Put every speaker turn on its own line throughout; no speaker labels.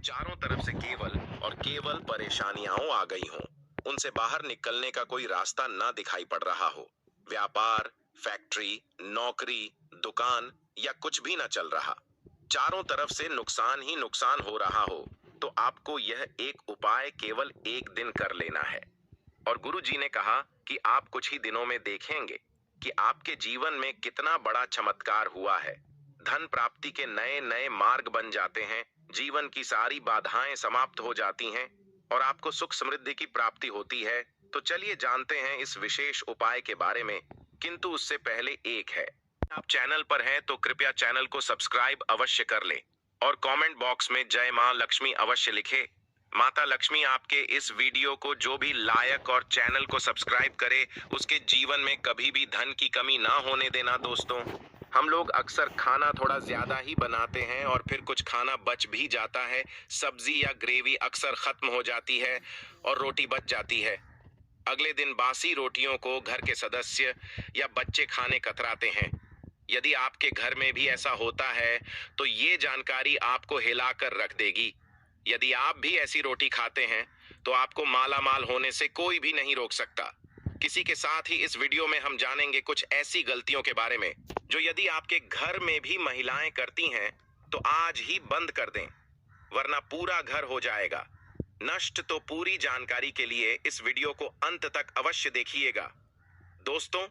चारों तरफ से केवल और केवल परेशानियां आ गई हों। उनसे बाहर निकलने का कोई रास्ता ना दिखाई पड़ रहा हो। व्यापार, फैक्ट्री, नौकरी, दुकान या कुछ भी ना चल रहा। चारों तरफ से नुकसान ही नुकसान हो रहा हो, तो आपको यह एक उपाय केवल एक दिन कर लेना है। और गुरु जी ने कहा कि आप कुछ ही दिनों में देखेंगे कि आपके जीवन में कितना बड़ा चमत्कार हुआ है। धन प्राप्ति के नए नए मार्ग बन जाते हैं, जीवन की सारी बाधाएं समाप्त हो जाती हैं और आपको सुख समृद्धि की प्राप्ति होती है। तो चलिए जानते हैं इस विशेष उपाय के बारे में। किंतु उससे पहले एक है, आप चैनल पर हैं तो कृपया चैनल को सब्सक्राइब अवश्य कर ले और कमेंट बॉक्स में जय मां लक्ष्मी अवश्य लिखे। माता लक्ष्मी आपके इस वीडियो को जो भी लायक और चैनल को सब्सक्राइब करे, उसके जीवन में कभी भी धन की कमी ना होने देना। दोस्तों, हम लोग अक्सर खाना थोड़ा ज्यादा ही बनाते हैं और फिर कुछ खाना बच भी जाता है। सब्जी या ग्रेवी अक्सर खत्म हो जाती है और रोटी बच जाती है। अगले दिन बासी रोटियों को घर के सदस्य या बच्चे खाने कतराते हैं। यदि आपके घर में भी ऐसा होता है तो ये जानकारी आपको हिलाकर रख देगी। यदि आप भी ऐसी रोटी खाते हैं तो आपको माला माल होने से कोई भी नहीं रोक सकता। किसी के साथ ही इस वीडियो में हम जानेंगे कुछ ऐसी गलतियों के बारे में जो यदि आपके घर में भी महिलाएं करती हैं तो आज ही बंद कर दें, वरना पूरा घर हो जाएगा नष्ट। तो पूरी जानकारी के लिए इस वीडियो को अंत तक अवश्य देखिएगा। दोस्तों,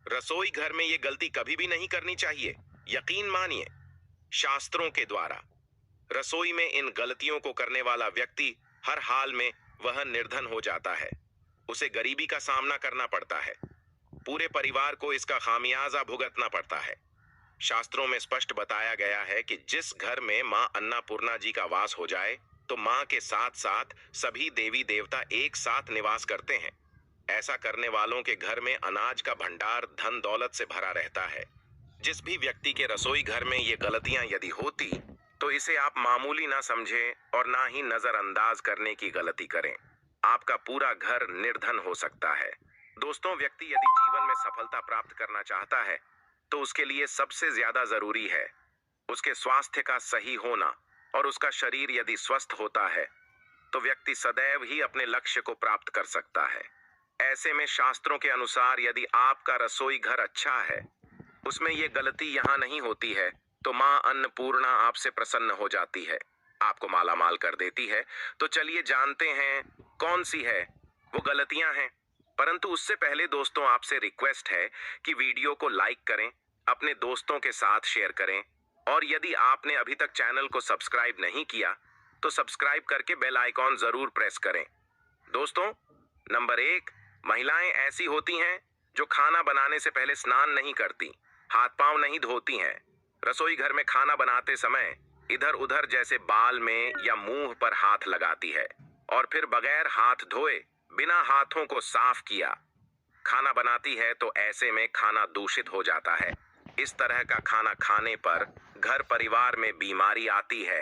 रसोई घर में ये गलती कभी भी नहीं करनी चाहिए। यकीन मानिए, शास्त्रों के द्वारा रसोई में इन गलतियों को करने वाला व्यक्ति हर हाल में वह निर्धन हो जाता है। उसे गरीबी का सामना करना पड़ता है। पूरे परिवार को इसका खामियाजा भुगतना पड़ता है। शास्त्रों में स्पष्ट बताया गया है कि जिस घर में मां अन्नपूर्णा जी का वास हो जाए तो मां के साथ साथ सभी देवी देवता एक साथ निवास करते हैं। ऐसा करने वालों के घर में अनाज का भंडार धन दौलत से भरा रहता है। जिस भी व्यक्ति के रसोई घर में ये गलतियां यदि होती तो इसे आप मामूली ना समझें और ना ही नजरअंदाज करने की गलती करें। आपका पूरा घर निर्धन हो सकता है। दोस्तों, व्यक्ति यदि जीवन में सफलता प्राप्त करना चाहता है तो उसके लिए सबसे ज्यादा जरूरी है उसके स्वास्थ्य का सही होना। और उसका शरीर यदि स्वस्थ होता है तो व्यक्ति सदैव ही अपने लक्ष्य को प्राप्त कर सकता है। ऐसे में शास्त्रों के अनुसार यदि आपका रसोई घर अच्छा है, उसमें ये गलती यहाँ नहीं होती है, तो मां अन्नपूर्णा आपसे प्रसन्न हो जाती है, आपको माला माल कर देती है। तो चलिए जानते हैं कौन सी है वो गलतियां हैं। परंतु उससे पहले दोस्तों, आपसे रिक्वेस्ट है कि वीडियो को लाइक करें, अपने दोस्तों के साथ शेयर करें और यदि आपने अभी तक चैनल को सब्सक्राइब नहीं किया तो सब्सक्राइब करके बेल आइकॉन जरूर प्रेस करें। दोस्तों, नंबर 1, महिलाएं ऐसी होती हैं जो खाना बनाने से पहले स्नान नहीं करती, हाथ पांव नहीं धोती हैं। रसोई घर में खाना बनाते समय इधर उधर जैसे बाल में या मुंह पर हाथ लगाती है और फिर बगैर हाथ धोए बिना हाथों को साफ किया खाना बनाती है, तो ऐसे में खाना दूषित हो जाता है। इस तरह का खाना खाने पर घर परिवार में बीमारी आती है।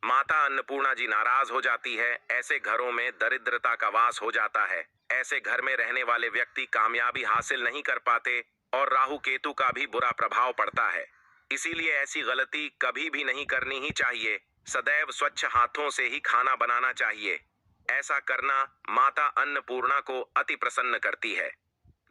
माता अन्नपूर्णा जी नाराज हो जाती है। ऐसे घरों में दरिद्रता का वास हो जाता है। ऐसे घर में रहने वाले व्यक्ति कामयाबी हासिल नहीं कर पाते और राहु केतु का भी बुरा प्रभाव पड़ता है। इसीलिए ऐसी गलती कभी भी नहीं करनी ही चाहिए। सदैव स्वच्छ हाथों से ही खाना बनाना चाहिए। ऐसा करना माता अन्नपूर्णा को अति प्रसन्न करती है।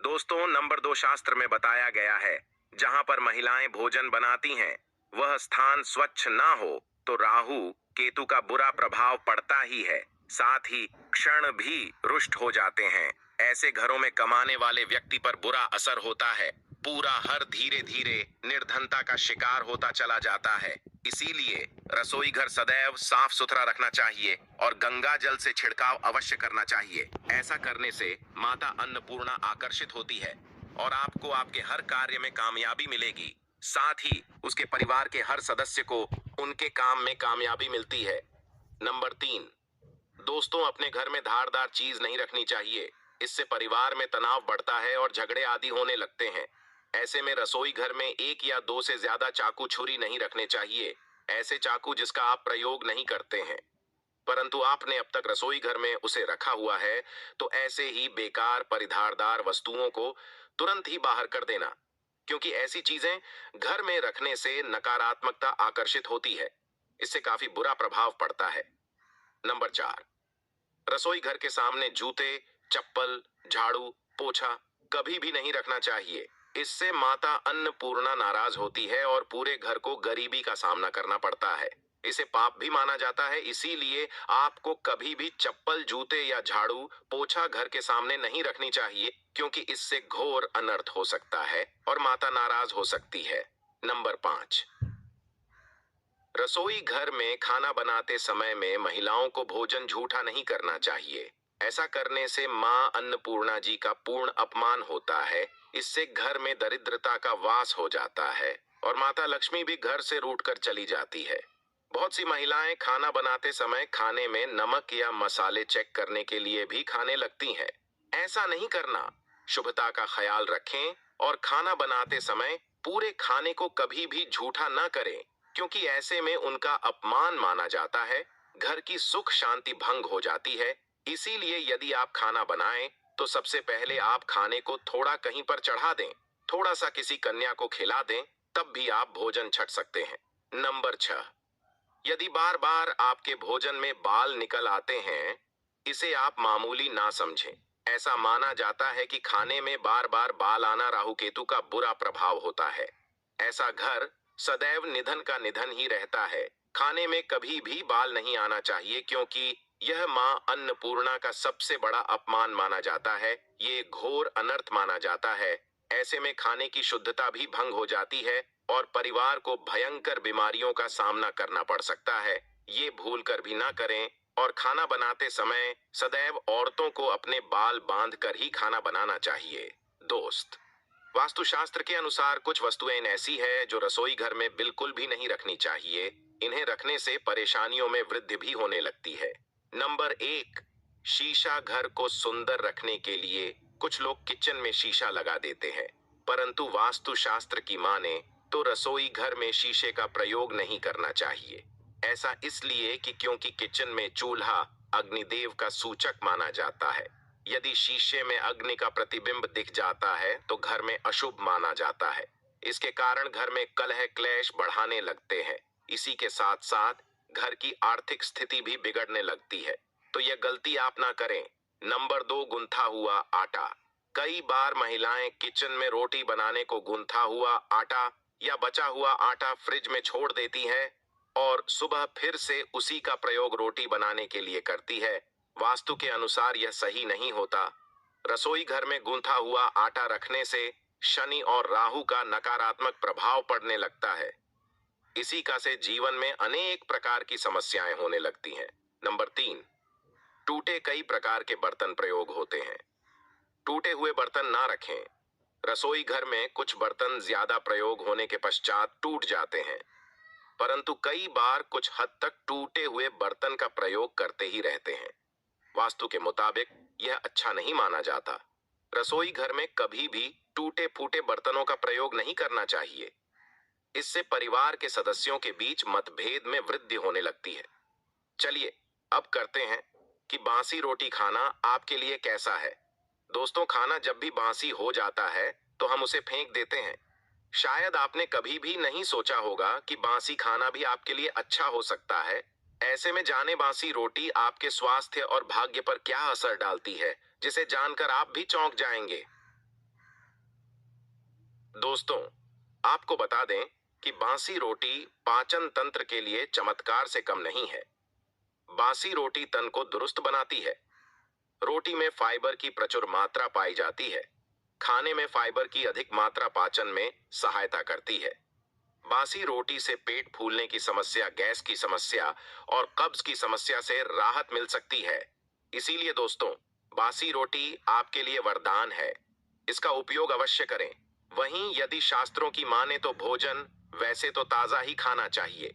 दोस्तों, नंबर 2, शास्त्र में बताया गया है जहां पर महिलाएं भोजन बनाती हैं वह स्थान स्वच्छ ना हो तो राहु केतु का बुरा प्रभाव पड़ता ही है, साथ ही क्षण भी रुष्ट हो जाते हैं। ऐसे घरों में कमाने वाले व्यक्ति पर बुरा असर होता है। पूरा हर धीरे धीरे निर्धनता का शिकार होता चला जाता है। इसीलिए रसोई घर सदैव साफ सुथरा रखना चाहिए और गंगा जल से छिड़काव अवश्य करना चाहिए। ऐसा करने से माता अन्नपूर्णा आकर्षित होती है और आपको आपके हर कार्य में कामयाबी मिलेगी। साथ ही उसके परिवार के हर सदस्य को उनके काम में कामयाबी मिलती है। नंबर 3, दोस्तों, अपने घर में धारदार चीज नहीं रखनी चाहिए। इससे परिवार में तनाव बढ़ता है और झगड़े आदि होने लगते हैं। ऐसे में रसोई घर में 1 या 2 से ज्यादा चाकू छुरी नहीं रखने चाहिए। ऐसे चाकू जिसका आप प्रयोग नहीं करते हैं परंतु आपने अब तक रसोई घर में उसे रखा हुआ है, तो ऐसे ही बेकार परिधारदार वस्तुओं को तुरंत ही बाहर कर देना, क्योंकि ऐसी चीजें घर में रखने से नकारात्मकता आकर्षित होती है। इससे काफी बुरा प्रभाव पड़ता है। नंबर 4, रसोई घर के सामने जूते, चप्पल, झाड़ू, पोछा कभी भी नहीं रखना चाहिए। इससे माता अन्नपूर्णा नाराज होती है और पूरे घर को गरीबी का सामना करना पड़ता है। इसे पाप भी माना जाता है, इसीलिए आपको कभी भी चप्पल, जूते या झाड़ू, पोछा घर के सामने नहीं रखनी चाहिए, क्योंकि इससे घोर अनर्थ हो सकता है और माता नाराज हो सकती है। नंबर 5, रसोई घर में खाना बनाते समय में महिलाओं को भोजन झूठा नहीं करना चाहिए। ऐसा करने से मां अन्नपूर्णा जी का पूर्ण अपमान होता है। इससे घर में दरिद्रता का वास हो जाता है और माता लक्ष्मी भी घर से रूठकर चली जाती है। बहुत सी महिलाएं खाना बनाते समय खाने में नमक या मसाले चेक करने के लिए भी खाने लगती हैं। ऐसा नहीं करना। शुभता का ख्याल रखें और खाना बनाते समय पूरे खाने को कभी भी झूठा ना करें, क्योंकि ऐसे में उनका अपमान माना जाता है, घर की सुख शांति भंग हो जाती है। इसीलिए यदि आप खाना बनाएं, तो सबसे पहले आप खाने को थोड़ा कहीं पर चढ़ा दें, थोड़ा सा किसी कन्या को खिला दें, तब भी आप भोजन छक सकते हैं। नंबर 6, यदि बार बार आपके भोजन में बाल निकल आते हैं, इसे आप मामूली ना समझें। ऐसा माना जाता है कि खाने में बार बार बाल आना राहु केतु का बुरा प्रभाव होता है। ऐसा घर सदैव निधन का निधन ही रहता है। खाने में कभी भी बाल नहीं आना चाहिए, क्योंकि यह मां अन्नपूर्णा का सबसे बड़ा अपमान माना जाता है। ये घोर अनर्थ माना जाता है। ऐसे में खाने की शुद्धता भी भंग हो जाती है और परिवार को भयंकर बीमारियों का सामना करना पड़ सकता है। ये भूल कर भी ना करें और खाना बनाते समय सदैव औरतों को अपने बाल बांध कर ही खाना बनाना चाहिए। दोस्त, वास्तुशास्त्र के अनुसार कुछ वस्तुएं ऐसी है जो रसोई घर में बिल्कुल भी नहीं रखनी चाहिए। इन्हें रखने से परेशानियों में वृद्धि भी होने लगती है। नंबर 1, शीशा। घर को सुंदर रखने के लिए कुछ लोग किचन में शीशा लगा देते हैं, परंतु वास्तुशास्त्र की माने तो रसोई घर में शीशे का प्रयोग नहीं करना चाहिए। ऐसा इसलिए कि क्योंकि किचन में चूल्हा अग्निदेव का सूचक माना जाता है। यदि शीशे में अग्नि का प्रतिबिंब दिख जाता है तो घर में अशुभ माना जाता है। इसके कारण घर में कलह क्लेश बढ़ाने लगते हैं। इसी के साथ साथ घर की आर्थिक स्थिति भी बिगड़ने लगती है, तो यह गलती आप ना करें। नंबर 2, गुंथा हुआ आटा। कई बार महिलाएं किचन में रोटी बनाने को गुंथा हुआ आटा या बचा हुआ आटा फ्रिज में छोड़ देती हैं और सुबह फिर से उसी का प्रयोग रोटी बनाने के लिए करती है। वास्तु के अनुसार यह सही नहीं होता। रसोई घर में गूंथा हुआ आटा रखने से शनि और राहु का नकारात्मक प्रभाव पड़ने लगता है। इसी का से जीवन में अनेक प्रकार की समस्याएं होने लगती हैं। नंबर 3, टूटे कई प्रकार के बर्तन प्रयोग होते हैं। टूटे हुए बर्तन ना रखें। रसोई घर में कुछ बर्तन ज्यादा प्रयोग होने के पश्चात टूट जाते हैं, परंतु कई बार कुछ हद तक टूटे हुए बर्तन का प्रयोग करते ही रहते हैं। वास्तु के मुताबिक यह अच्छा नहीं माना जाता। रसोई घर में कभी भी टूटे फूटे बर्तनों का प्रयोग नहीं करना चाहिए। इससे परिवार के सदस्यों के बीच मतभेद में वृद्धि होने लगती है। चलिए अब करते हैं कि बासी रोटी खाना आपके लिए कैसा है। दोस्तों, खाना जब भी बासी हो जाता है तो हम उसे फेंक देते हैं। शायद आपने कभी भी नहीं सोचा होगा कि बासी खाना भी आपके लिए अच्छा हो सकता है। ऐसे में जाने बासी रोटी आपके स्वास्थ्य और भाग्य पर क्या असर डालती है, जिसे जानकर आप भी चौंक जाएंगे। दोस्तों, आपको बता दें कि बासी रोटी पाचन तंत्र के लिए चमत्कार से कम नहीं है। बासी रोटी तन को दुरुस्त बनाती है। रोटी में फाइबर की प्रचुर मात्रा पाई जाती है। खाने में फाइबर की अधिक मात्रा पाचन में सहायता करती है। बासी रोटी से पेट फूलने की समस्या, गैस की समस्या और कब्ज की समस्या से राहत मिल सकती है। इसीलिए दोस्तों, बासी रोटी आपके लिए वरदान है। इसका उपयोग अवश्य करें। वहीं यदि शास्त्रों की माने तो भोजन वैसे तो ताजा ही खाना चाहिए,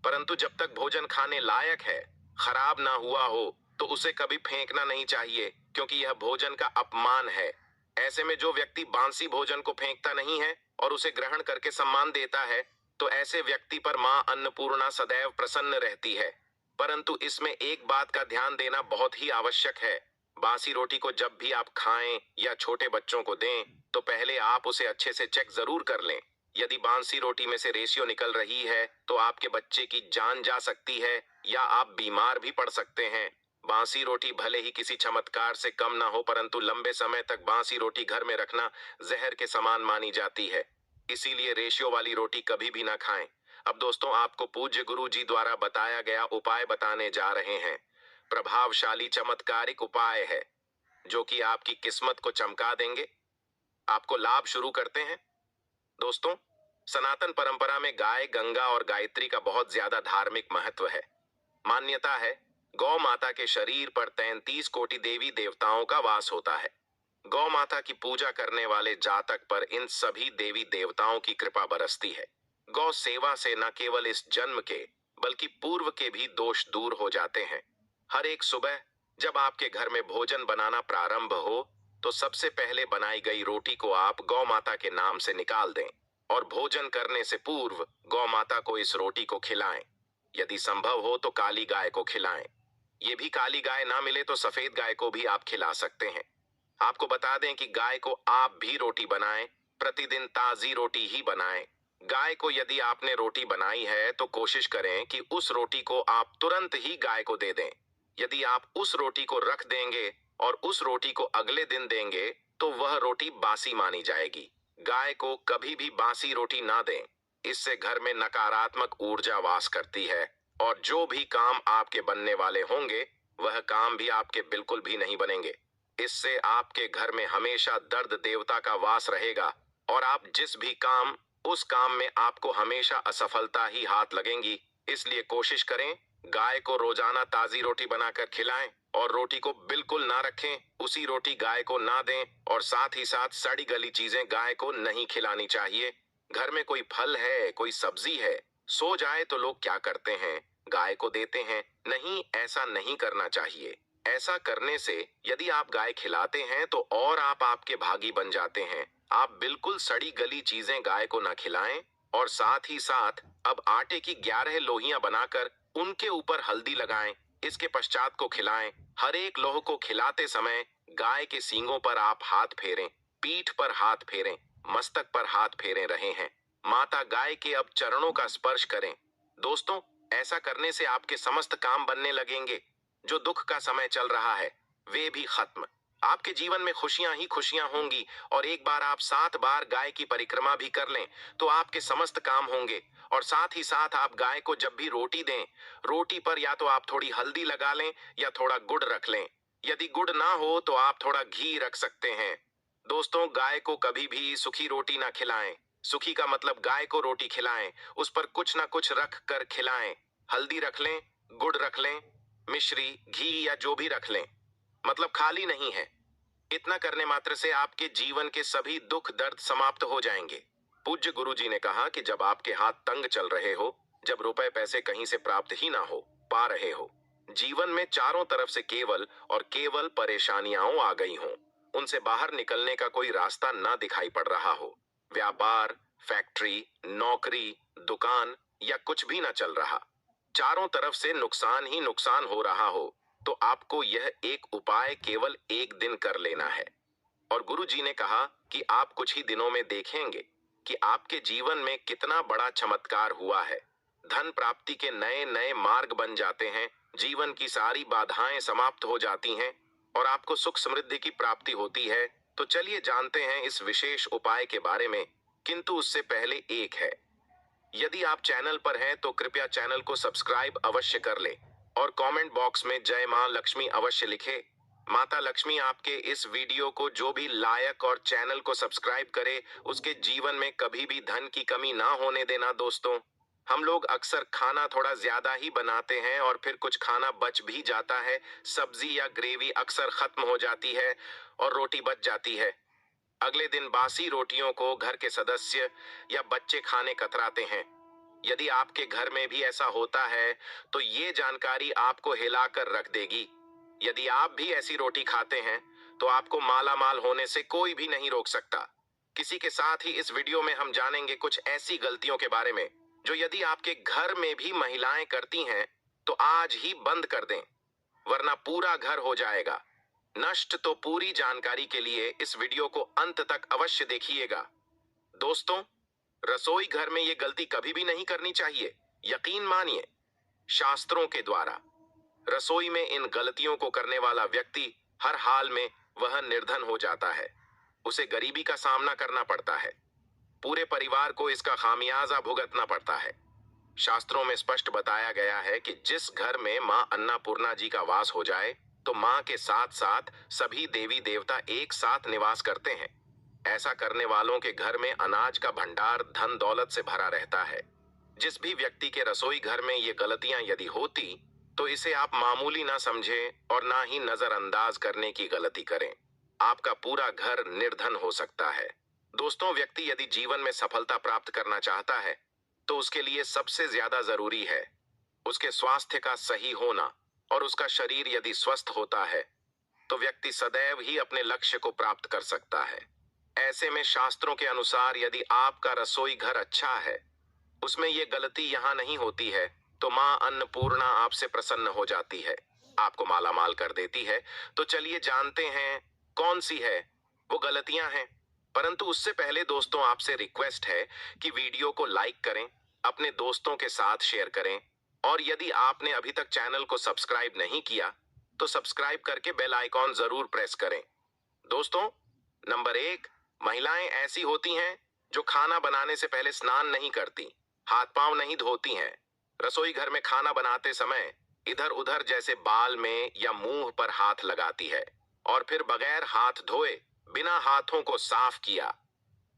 परंतु जब तक भोजन खाने लायक है, खराब ना हुआ हो, तो उसे कभी फेंकना नहीं चाहिए, क्योंकि यह भोजन का अपमान है। ऐसे में जो व्यक्ति बासी भोजन को फेंकता नहीं है और उसे ग्रहण करके सम्मान देता है, तो ऐसे व्यक्ति पर मां अन्नपूर्णा सदैव प्रसन्न रहती है। परंतु इसमें एक बात का ध्यान देना बहुत ही आवश्यक है। बासी रोटी को जब भी आप खाएं या छोटे बच्चों को दें, तो पहले आप उसे अच्छे से चेक जरूर कर लें। यदि बांसी रोटी में से रेशियो निकल रही है तो आपके बच्चे की जान जा सकती है या आप बीमार भी पड़ सकते हैं। बांसी रोटी भले ही किसी चमत्कार से कम ना हो, परंतु लंबे समय तक बांसी रोटी घर में रखना जहर के समान मानी जाती है। इसीलिए रेशियो वाली रोटी कभी भी ना खाएं। अब दोस्तों, आपको पूज्य गुरु जी द्वारा बताया गया उपाय बताने जा रहे हैं। प्रभावशाली चमत्कारिक उपाय है जो कि आपकी किस्मत को चमका देंगे, आपको लाभ शुरू करते हैं। दोस्तों, सनातन परंपरा में गाय, गंगा और गायत्री का बहुत ज्यादा धार्मिक महत्व है। मान्यता है गौ माता के शरीर पर 33 कोटि देवी देवताओं का वास होता है। गौ माता की पूजा करने वाले जातक पर इन सभी देवी देवताओं की कृपा बरसती है। गौ सेवा से न केवल इस जन्म के बल्कि पूर्व के भी दोष दूर हो जाते हैं। हर एक सुबह जब आपके घर में भोजन बनाना प्रारंभ हो तो सबसे पहले बनाई गई रोटी को आप गौ माता के नाम से निकाल दें और भोजन करने से पूर्व गौ माता को इस रोटी को खिलाएं। यदि संभव हो तो काली गाय को खिलाएं। ये भी काली गाय ना मिले तो सफेद गाय को भी आप खिला सकते हैं। आपको बता दें कि गाय को आप भी रोटी बनाएं, प्रतिदिन ताजी रोटी ही बनाएं। गाय को यदि आपने रोटी बनाई है तो कोशिश करें कि उस रोटी को आप तुरंत ही गाय को दे दें। यदि आप उस रोटी को रख देंगे और उस रोटी को अगले दिन देंगे तो वह रोटी बासी मानी जाएगी। गाय को कभी भी बासी रोटी ना दें, इससे घर में नकारात्मक ऊर्जा वास करती है और जो भी काम आपके बनने वाले होंगे वह काम भी आपके बिल्कुल भी नहीं बनेंगे। इससे आपके घर में हमेशा दर्द देवता का वास रहेगा और आप जिस भी काम उस काम में आपको हमेशा असफलता ही हाथ लगेंगी। इसलिए कोशिश करें गाय को रोजाना ताजी रोटी बनाकर खिलाएं और रोटी को बिल्कुल ना रखें, उसी रोटी गाय को ना दें और साथ ही साथ सड़ी गली चीजें गाय को नहीं खिलानी चाहिए। घर में कोई फल है, कोई सब्जी है, सो जाए तो लोग क्या करते हैं, गाय को देते हैं। नहीं, ऐसा नहीं करना चाहिए। ऐसा करने से यदि आप गाय खिलाते हैं तो और आप आपके भागी बन जाते हैं। आप बिल्कुल सड़ी गली चीजें गाय को ना खिलाएं और साथ ही साथ अब आटे की 11 लोहियां बनाकर उनके ऊपर हल्दी लगाएं, इसके पश्चात को खिलाएं। हर एक लोह को खिलाते समय गाय के सींगों पर आप हाथ फेरें, पीठ पर हाथ फेरें, मस्तक पर हाथ फेरे रहे हैं। माता गाय के अब चरणों का स्पर्श करें। दोस्तों, ऐसा करने से आपके समस्त काम बनने लगेंगे। जो दुख का समय चल रहा है वे भी खत्म। आपके जीवन में खुशियां ही खुशियां होंगी और एक बार आप 7 बार गाय की परिक्रमा भी कर लें तो आपके समस्त काम होंगे। और साथ ही साथ आप गाय को जब भी रोटी दें, रोटी पर या तो आप थोड़ी हल्दी लगा लें या थोड़ा गुड़ रख लें। यदि गुड़ ना हो तो आप थोड़ा घी रख सकते हैं। दोस्तों, गाय को कभी भी सूखी रोटी ना खिलाएं। सूखी का मतलब गाय को रोटी खिलाएं, उस पर कुछ ना कुछ रख कर खिलाएं। हल्दी रख लें, गुड़ रख लें, मिश्री, घी या जो भी रख लें, मतलब खाली नहीं है। इतना करने मात्र से आपके जीवन के सभी दुख दर्द समाप्त हो जाएंगे। पूज्य गुरुजी ने कहा कि जब आपके हाथ तंग चल रहे हो, जब रुपए पैसे कहीं से प्राप्त ही ना हो पा रहे हो, जीवन में चारों तरफ से केवल और केवल परेशानियां आ गई हों, उनसे बाहर निकलने का कोई रास्ता ना दिखाई पड़ रहा हो, व्यापार, फैक्ट्री, नौकरी, दुकान या कुछ भी ना चल रहा, चारों तरफ से नुकसान ही नुकसान हो रहा हो, तो आपको यह एक उपाय केवल एक दिन कर लेना है। और गुरु जी ने कहा कि आप कुछ ही दिनों में देखेंगे कि आपके जीवन में कितना बड़ा चमत्कार हुआ है। धन प्राप्ति के नए नए मार्ग बन जाते हैं, जीवन की सारी बाधाएं समाप्त हो जाती हैं और आपको सुख समृद्धि की प्राप्ति होती है। तो चलिए जानते हैं इस विशेष उपाय के बारे में, किंतु उससे पहले एक है। यदि आप चैनल पर हैं तो कृपया चैनल को सब्सक्राइब अवश्य कर लें और कमेंट बॉक्स में जय मां लक्ष्मी अवश्य लिखें। माता लक्ष्मी आपके इस वीडियो को जो भी लायक और चैनल को सब्सक्राइब करे उसके जीवन में कभी भी धन की कमी ना होने देना। दोस्तों, हम लोग अक्सर खाना थोड़ा ज्यादा ही बनाते हैं और फिर कुछ खाना बच भी जाता है। सब्जी या ग्रेवी अक्सर खत्म हो जाती है और रोटी बच जाती है। अगले दिन बासी रोटियों को घर के सदस्य या बच्चे खाने कतराते हैं। यदि आपके घर में भी ऐसा होता है तो ये जानकारी आपको हिलाकर रख देगी। यदि आप भी ऐसी रोटी खाते हैं तो आपको माला माल होने से कोई भी नहीं रोक सकता। किसी के साथ ही इस वीडियो में हम जानेंगे कुछ ऐसी गलतियों के बारे में जो यदि आपके घर में भी महिलाएं करती हैं तो आज ही बंद कर दें, वरना पूरा घर हो जाएगा नष्ट। तो पूरी जानकारी के लिए इस वीडियो को अंत तक अवश्य देखिएगा। दोस्तों, रसोई घर में ये गलती कभी भी नहीं करनी चाहिए। यकीन मानिए, शास्त्रों के द्वारा रसोई में इन गलतियों को करने वाला व्यक्ति हर हाल में वह निर्धन हो जाता है। उसे गरीबी का सामना करना पड़ता है। पूरे परिवार को इसका खामियाजा भुगतना पड़ता है। शास्त्रों में स्पष्ट बताया गया है कि जिस घर में मां अन्नपूर्णा जी का वास हो जाए तो मां के साथ साथ सभी देवी देवता एक साथ निवास करते हैं। ऐसा करने वालों के घर में अनाज का भंडार धन दौलत से भरा रहता है। जिस भी व्यक्ति के रसोई घर में ये गलतियां यदि होती तो इसे आप मामूली ना समझें और ना ही नजरअंदाज करने की गलती करें। आपका पूरा घर निर्धन हो सकता है। दोस्तों, व्यक्ति यदि जीवन में सफलता प्राप्त करना चाहता है तो उसके लिए सबसे ज्यादा जरूरी है उसके स्वास्थ्य का सही होना। और उसका शरीर यदि स्वस्थ होता है तो व्यक्ति सदैव ही अपने लक्ष्य को प्राप्त कर सकता है। ऐसे में शास्त्रों के अनुसार यदि आपका रसोई घर अच्छा है, उसमें ये गलती यहाँ नहीं होती है, तो माँ अन्नपूर्णा आपसे प्रसन्न हो जाती है, आपको मालामाल कर देती है। तो चलिए जानते हैं कौन सी है वो गलतियां हैं। परंतु उससे पहले दोस्तों, आपसे रिक्वेस्ट है कि वीडियो को लाइक करें, अपने दोस्तों के साथ शेयर करें और यदि आपने अभी तक चैनल को सब्सक्राइब नहीं किया तो सब्सक्राइब करके बेल आइकॉन जरूर प्रेस करें। दोस्तों, नंबर 1, महिलाएं ऐसी होती हैं जो खाना बनाने से पहले स्नान नहीं करती, हाथ पांव नहीं धोती हैं। रसोई घर में खाना बनाते समय इधर उधर जैसे बाल में या मुंह पर हाथ लगाती है और फिर बगैर हाथ धोए बिना हाथों को साफ किया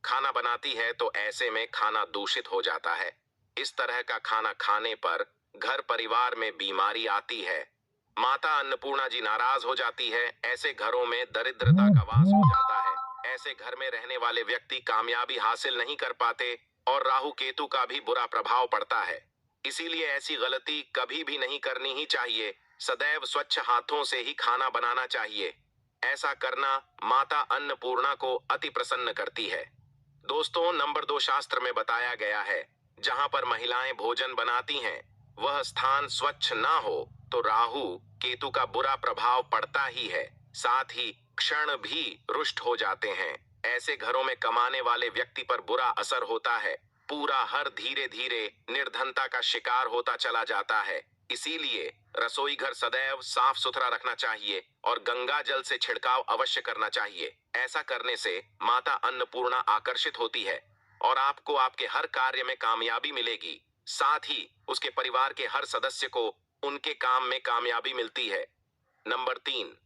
खाना बनाती है, तो ऐसे में खाना दूषित हो जाता है। इस तरह का खाना खाने पर घर परिवार में बीमारी आती है। माता अन्नपूर्णा जी नाराज हो जाती है। ऐसे घरों में दरिद्रता का वास हो जाता है। ऐसे घर में रहने वाले व्यक्ति कामयाबी हासिल नहीं कर पाते और राहु केतु का भी बुरा प्रभाव पड़ता है। इसीलिए ऐसी गलती कभी भी नहीं करनी ही चाहिए। सदैव स्वच्छ हाथों से ही खाना बनाना चाहिए। ऐसा करना माता अन्नपूर्णा को अति प्रसन्न करती है। दोस्तों, नंबर 2, शास्त्र में बताया गया है जहां पर महिलाएं भोजन बनाती हैं वह स्थान स्वच्छ ना हो तो राहु केतु का बुरा प्रभाव पड़ता ही है, साथ ही क्षण भी रुष्ट हो जाते हैं। ऐसे घरों में कमाने वाले व्यक्ति पर बुरा असर होता है। पूरा हर धीरे धीरे निर्धनता का शिकार होता चला जाता है। इसीलिए रसोई घर सदैव साफ सुथरा रखना चाहिए और गंगा जल से छिड़काव अवश्य करना चाहिए। ऐसा करने से माता अन्नपूर्णा आकर्षित होती है और आपको आपके हर कार्य में कामयाबी मिलेगी। साथ ही उसके परिवार के हर सदस्य को उनके काम में कामयाबी मिलती है। नंबर 3,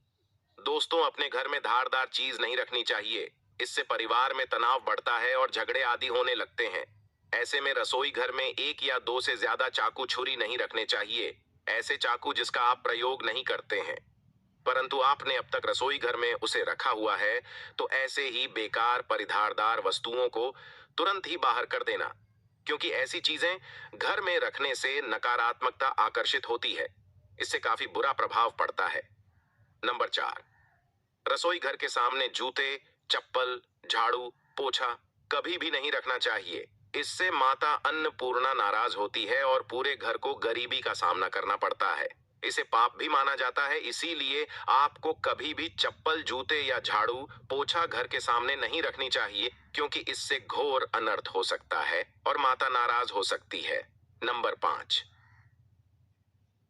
दोस्तों, अपने घर में धारदार चीज नहीं रखनी चाहिए। इससे परिवार में तनाव बढ़ता है और झगड़े आदि होने लगते हैं। ऐसे में रसोई घर में 1 या 2 से ज्यादा चाकू छुरी नहीं रखने चाहिए। ऐसे चाकू जिसका आप प्रयोग नहीं करते हैं परंतु आपने अब तक रसोई घर में उसे रखा हुआ है, तो ऐसे ही बेकार परिधारदार वस्तुओं को तुरंत ही बाहर कर देना, क्योंकि ऐसी चीजें घर में रखने से नकारात्मकता आकर्षित होती है। इससे काफी बुरा प्रभाव पड़ता है। नंबर 4, रसोई घर के सामने जूते, चप्पल, झाड़ू, पोछा कभी भी नहीं रखना चाहिए। इससे माता अन्नपूर्णा नाराज होती है और पूरे घर को गरीबी का सामना करना पड़ता है। इसे पाप भी माना जाता है। इसीलिए आपको कभी भी चप्पल, जूते या झाड़ू, पोछा घर के सामने नहीं रखनी चाहिए, क्योंकि इससे घोर अनर्थ हो सकता है और माता नाराज हो सकती है। नंबर 5,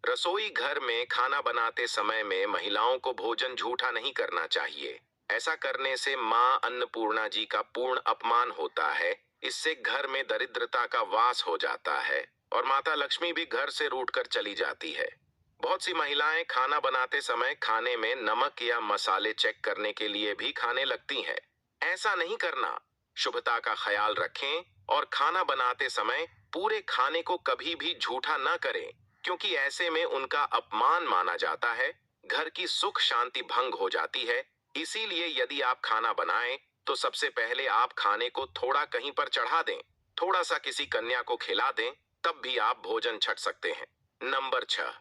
रसोई घर में खाना बनाते समय में महिलाओं को भोजन झूठा नहीं करना चाहिए। ऐसा करने से मां अन्नपूर्णा जी का पूर्ण अपमान होता है। इससे घर में दरिद्रता का वास हो जाता है और माता लक्ष्मी भी घर से रूठकर चली जाती है। बहुत सी महिलाएं खाना बनाते समय खाने में नमक या मसाले चेक करने के लिए भी खाने लगती हैं। ऐसा नहीं करना। शुभता का ख्याल रखें और खाना बनाते समय पूरे खाने को कभी भी झूठा ना करें, क्योंकि ऐसे में उनका अपमान माना जाता है। घर की सुख शांति भंग हो जाती है। इसीलिए यदि आप खाना बनाएं तो सबसे पहले आप खाने को थोड़ा कहीं पर चढ़ा दें, थोड़ा सा किसी कन्या को खिला दें, तब भी आप भोजन छक सकते हैं। नंबर 6,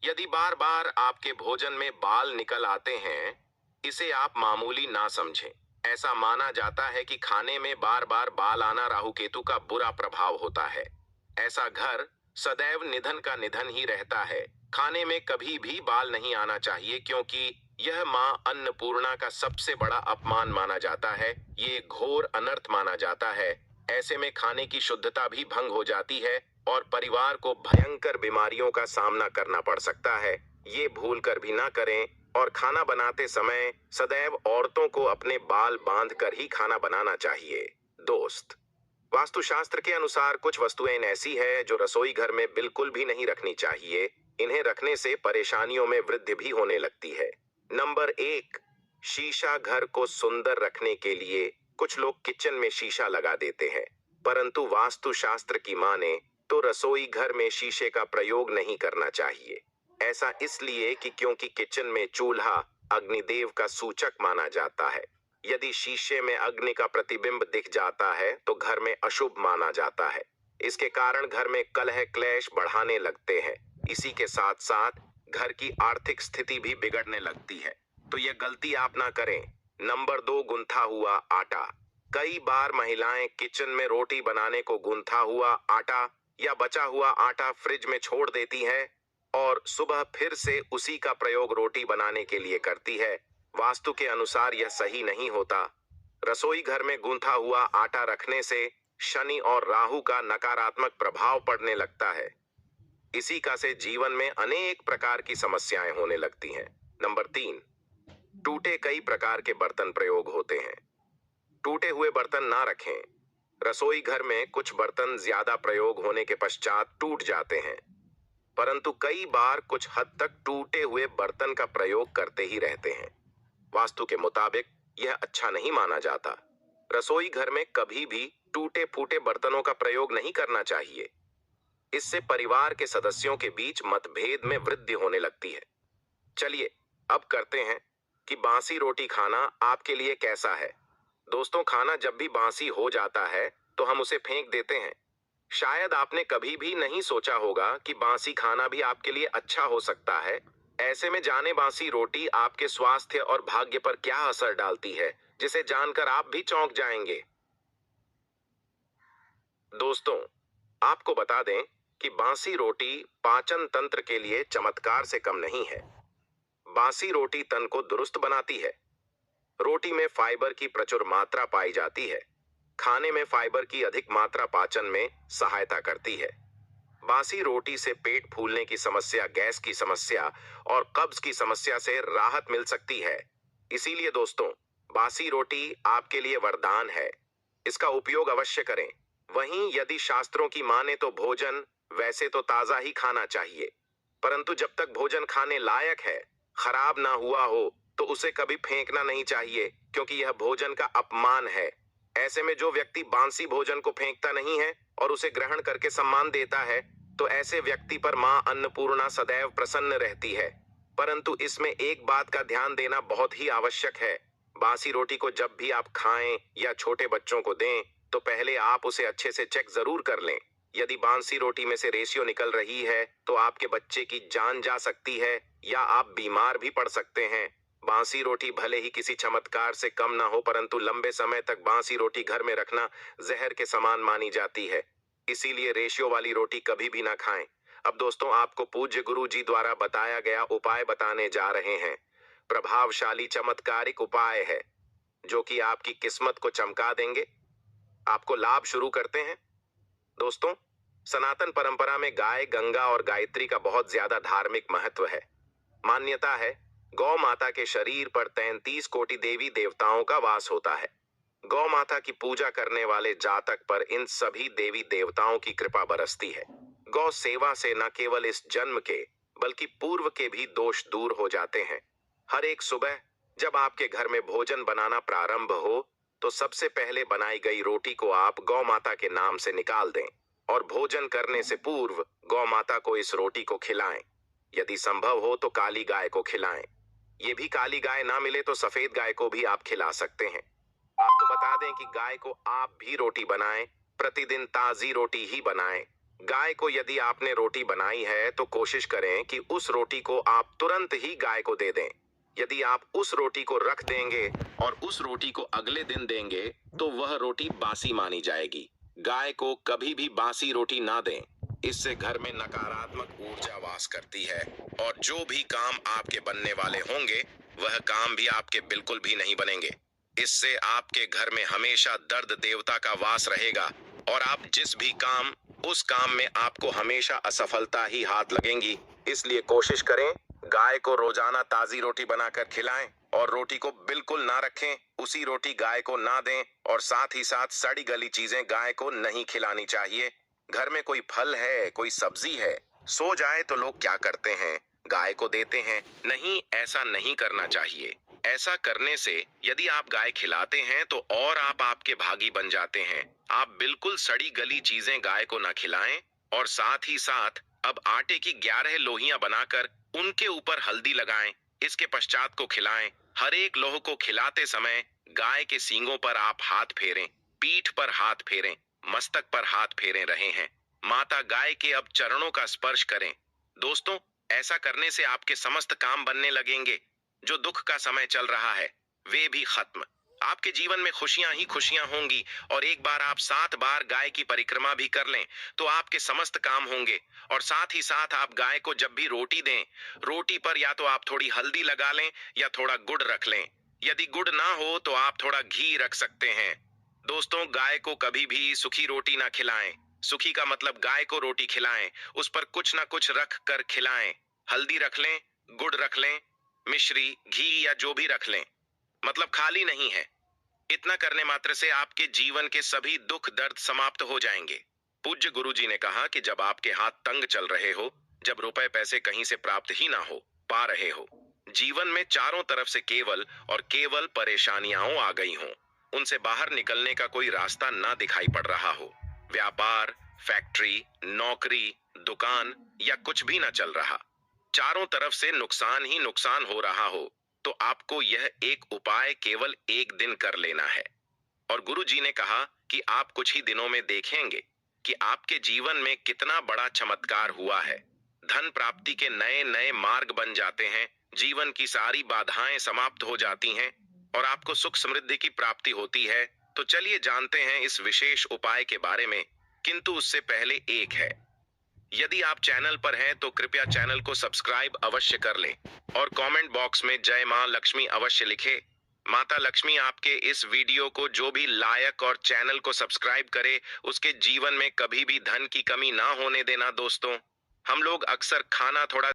यदि बार बार आपके भोजन में बाल निकल आते हैं, इसे आप मामूली ना समझें। ऐसा माना जाता है कि खाने में बार बार बाल आना राहु केतु का बुरा प्रभाव होता है। ऐसा घर सदैव निधन का निधन ही रहता है। खाने में कभी भी बाल नहीं आना चाहिए, क्योंकि यह मां अन्नपूर्णा का सबसे बड़ा अपमान माना जाता है। ये घोर अनर्थ माना जाता है। ऐसे में खाने की शुद्धता भी भंग हो जाती है और परिवार को भयंकर बीमारियों का सामना करना पड़ सकता है। ये भूल कर भी ना करें और खाना बनाते समय सदैव औरतों को अपने बाल बांध कर ही खाना बनाना चाहिए। दोस्त, वास्तुशास्त्र के अनुसार कुछ वस्तुएं ऐसी है जो रसोई घर में बिल्कुल भी नहीं रखनी चाहिए। इन्हें रखने से परेशानियों में वृद्धि भी होने लगती है। नंबर 1, शीशा। घर को सुंदर रखने के लिए कुछ लोग किचन में शीशा लगा देते हैं, परंतु वास्तुशास्त्र की माने तो रसोई घर में शीशे का प्रयोग नहीं करना चाहिए। ऐसा इसलिए कि क्योंकि किचन में चूल्हा अग्निदेव का सूचक माना जाता है। यदि शीशे में अग्नि का प्रतिबिंब दिख जाता है तो घर में अशुभ माना जाता है। इसके कारण घर में कलह क्लेश बढ़ाने लगते हैं। इसी के साथ साथ घर की आर्थिक स्थिति भी बिगड़ने लगती है, तो यह गलती आप ना करें। नंबर 2, गुंथा हुआ आटा। कई बार महिलाएं किचन में रोटी बनाने को गुंथा हुआ आटा या बचा हुआ आटा फ्रिज में छोड़ देती हैं और सुबह फिर से उसी का प्रयोग रोटी बनाने के लिए करती है। वास्तु के अनुसार यह सही नहीं होता। रसोई घर में गूंथा हुआ आटा रखने से शनि और राहु का नकारात्मक प्रभाव पड़ने लगता है। इसी का से जीवन में अनेक प्रकार की समस्याएं होने लगती हैं। नंबर 3, टूटे कई प्रकार के बर्तन प्रयोग होते हैं। टूटे हुए बर्तन ना रखें। रसोई घर में कुछ बर्तन ज्यादा प्रयोग होने के पश्चात टूट जाते हैं, परंतु कई बार कुछ हद तक टूटे हुए बर्तन का प्रयोग करते ही रहते हैं। वास्तु के मुताबिक यह अच्छा नहीं माना जाता। रसोई घर में कभी भी टूटे फूटे बर्तनों का प्रयोग नहीं करना चाहिए। इससे परिवार के सदस्यों के बीच मतभेद में वृद्धि होने लगती है। चलिए अब करते हैं कि बासी रोटी खाना आपके लिए कैसा है। दोस्तों, खाना जब भी बासी हो जाता है तो हम उसे फेंक देते हैं। शायद आपने कभी भी नहीं सोचा होगा कि बासी खाना भी आपके लिए अच्छा हो सकता है। ऐसे में जाने बासी रोटी आपके स्वास्थ्य और भाग्य पर क्या असर डालती है, जिसे जानकर आप भी चौंक जाएंगे। दोस्तों, आपको बता दें कि बासी रोटी पाचन तंत्र के लिए चमत्कार से कम नहीं है। बासी रोटी तन को दुरुस्त बनाती है। रोटी में फाइबर की प्रचुर मात्रा पाई जाती है। खाने में फाइबर की अधिक मात्रा पाचन में सहायता करती है। बासी रोटी से पेट फूलने की समस्या, गैस की समस्या और कब्ज की समस्या से राहत मिल सकती है। इसीलिए दोस्तों, बासी रोटी आपके लिए वरदान है। इसका उपयोग अवश्य करें। वहीं यदि शास्त्रों की माने तो भोजन वैसे तो ताजा ही खाना चाहिए, परंतु जब तक भोजन खाने लायक है, खराब ना हुआ हो, तो उसे कभी फेंकना नहीं चाहिए, क्योंकि यह भोजन का अपमान है। ऐसे में जो व्यक्ति बासी भोजन को फेंकता नहीं है और उसे ग्रहण करके सम्मान देता है, तो ऐसे व्यक्ति पर मां अन्नपूर्णा सदैव प्रसन्न रहती है। परंतु इसमें एक बात का ध्यान देना बहुत ही आवश्यक है। बासी रोटी को जब भी आप खाएं या छोटे बच्चों को दें, तो पहले आप उसे अच्छे से चेक जरूर कर लें। यदि बासी रोटी में से रेशियो निकल रही है तो आपके बच्चे की जान जा सकती है या आप बीमार भी पड़ सकते हैं। बासी रोटी भले ही किसी चमत्कार से कम ना हो, परंतु लंबे समय तक बासी रोटी घर में रखना जहर के समान मानी जाती है। इसीलिए रेशियो वाली रोटी कभी भी ना खाएं। अब दोस्तों, आपको पूज्य गुरु जी द्वारा बताया गया उपाय बताने जा रहे हैं। प्रभावशाली चमत्कारिक उपाय है जो कि आपकी किस्मत को चमका देंगे। आपको लाभ शुरू करते हैं। दोस्तों, सनातन परंपरा में गाय, गंगा और गायत्री का बहुत ज्यादा धार्मिक महत्व है। मान्यता है गौ माता के शरीर पर 33 कोटि देवी देवताओं का वास होता है। गौ माता की पूजा करने वाले जातक पर इन सभी देवी देवताओं की कृपा बरसती है। गौ सेवा से न केवल इस जन्म के बल्कि पूर्व के भी दोष दूर हो जाते हैं। हर एक सुबह जब आपके घर में भोजन बनाना प्रारंभ हो, तो सबसे पहले बनाई गई रोटी को आप गौ माता के नाम से निकाल दें और भोजन करने से पूर्व गौ माता को इस रोटी को खिलाएं। यदि संभव हो तो काली गाय को खिलाएं। ये भी काली गाय ना मिले तो सफेद गाय को भी आप खिला सकते हैं। आपको बता दें कि गाय को आप भी रोटी बनाएं, प्रतिदिन ताजी रोटी ही बनाएं। गाय को यदि आपने रोटी बनाई है तो कोशिश करें कि उस रोटी को आप तुरंत ही गाय को दे दें। यदि आप उस रोटी को रख देंगे और उस रोटी को अगले दिन देंगे तो वह रोटी बासी मानी जाएगी। गाय को कभी भी बासी रोटी ना दें। इससे घर में नकारात्मक ऊर्जा वास करती है और जो भी काम आपके बनने वाले होंगे वह काम भी आपके बिल्कुल भी नहीं बनेंगे। इससे आपके घर में हमेशा दर्द देवता का वास रहेगा और आप जिस भी काम उस काम में आपको हमेशा असफलता ही हाथ लगेंगी। इसलिए कोशिश करें, गाय को रोजाना ताजी रोटी बनाकर खिलाएं और रोटी को बिल्कुल ना रखें, उसी रोटी गाय को ना दें और साथ ही साथ सड़ी गली चीजें गाय को नहीं खिलानी चाहिए। घर में कोई फल है, कोई सब्जी है, सो जाए तो लोग क्या करते हैं, गाय को देते हैं। नहीं, ऐसा नहीं करना चाहिए। ऐसा करने से यदि आप गाय खिलाते हैं तो और आप आपके भागी बन जाते हैं। आप बिल्कुल सड़ी गली चीजें गाय को ना खिलाएं और साथ ही साथ अब आटे की 11 लोहियां बनाकर उनके ऊपर हल्दी लगाएं। इसके पश्चात को खिलाएं। हर एक लोह को खिलाते समय गाय के सींगों पर आप हाथ फेरें, पीठ पर हाथ फेरें, मस्तक पर हाथ फेरे रहे हैं। माता गाय के अब चरणों का स्पर्श करें। दोस्तों, ऐसा करने से आपके समस्त काम बनने लगेंगे। जो दुख का समय चल रहा है वे भी खत्म। आपके जीवन में खुशियां ही खुशियां होंगी और एक बार आप 7 बार गाय की परिक्रमा भी कर लें तो आपके समस्त काम होंगे। और साथ ही साथ आप गाय को जब भी रोटी दें, रोटी पर या तो आप थोड़ी हल्दी लगा लें या थोड़ा गुड़ रख लें। यदि गुड़ ना हो तो आप थोड़ा घी रख सकते हैं। दोस्तों, गाय को कभी भी सूखी रोटी ना खिलाएं। सूखी का मतलब गाय को रोटी खिलाएं, उस पर कुछ ना कुछ रख कर खिलाएं। हल्दी रख लें, गुड़ रख लें, मिश्री, घी या जो भी रख लें, मतलब खाली नहीं है। इतना करने मात्र से आपके जीवन के सभी दुख दर्द समाप्त हो जाएंगे। पूज्य गुरुजी ने कहा कि जब आपके हाथ तंग चल रहे हो, जब रुपए पैसे कहीं से प्राप्त ही ना हो पा रहे हो, जीवन में चारों तरफ से केवल और केवल परेशानियां आ गई हों, उनसे बाहर निकलने का कोई रास्ता ना दिखाई पड़ रहा हो, व्यापार, फैक्ट्री, नौकरी, दुकान या कुछ भी ना चल रहा, चारों तरफ से नुकसान ही नुकसान हो रहा हो, तो आपको यह एक उपाय केवल एक दिन कर लेना है। और गुरु जी ने कहा कि आप कुछ ही दिनों में देखेंगे कि आपके जीवन में कितना बड़ा चमत्कार हुआ है। धन प्राप्ति के नए नए मार्ग बन जाते हैं, जीवन की सारी बाधाएं समाप्त हो जाती हैं और आपको सुख समृद्धि की प्राप्ति होती है। तो चलिए जानते हैं इस विशेष उपाय के बारे में, किंतु उससे पहले एक है, यदि आप चैनल पर हैं तो कृपया चैनल को सब्सक्राइब अवश्य कर लें और कमेंट बॉक्स में जय मां लक्ष्मी अवश्य लिखें। माता लक्ष्मी आपके इस वीडियो को जो भी लायक और चैनल को सब्सक्राइब करे उसके जीवन में कभी भी धन की कमी ना होने देना। दोस्तों, हम लोग अक्सर खाना थोड़ा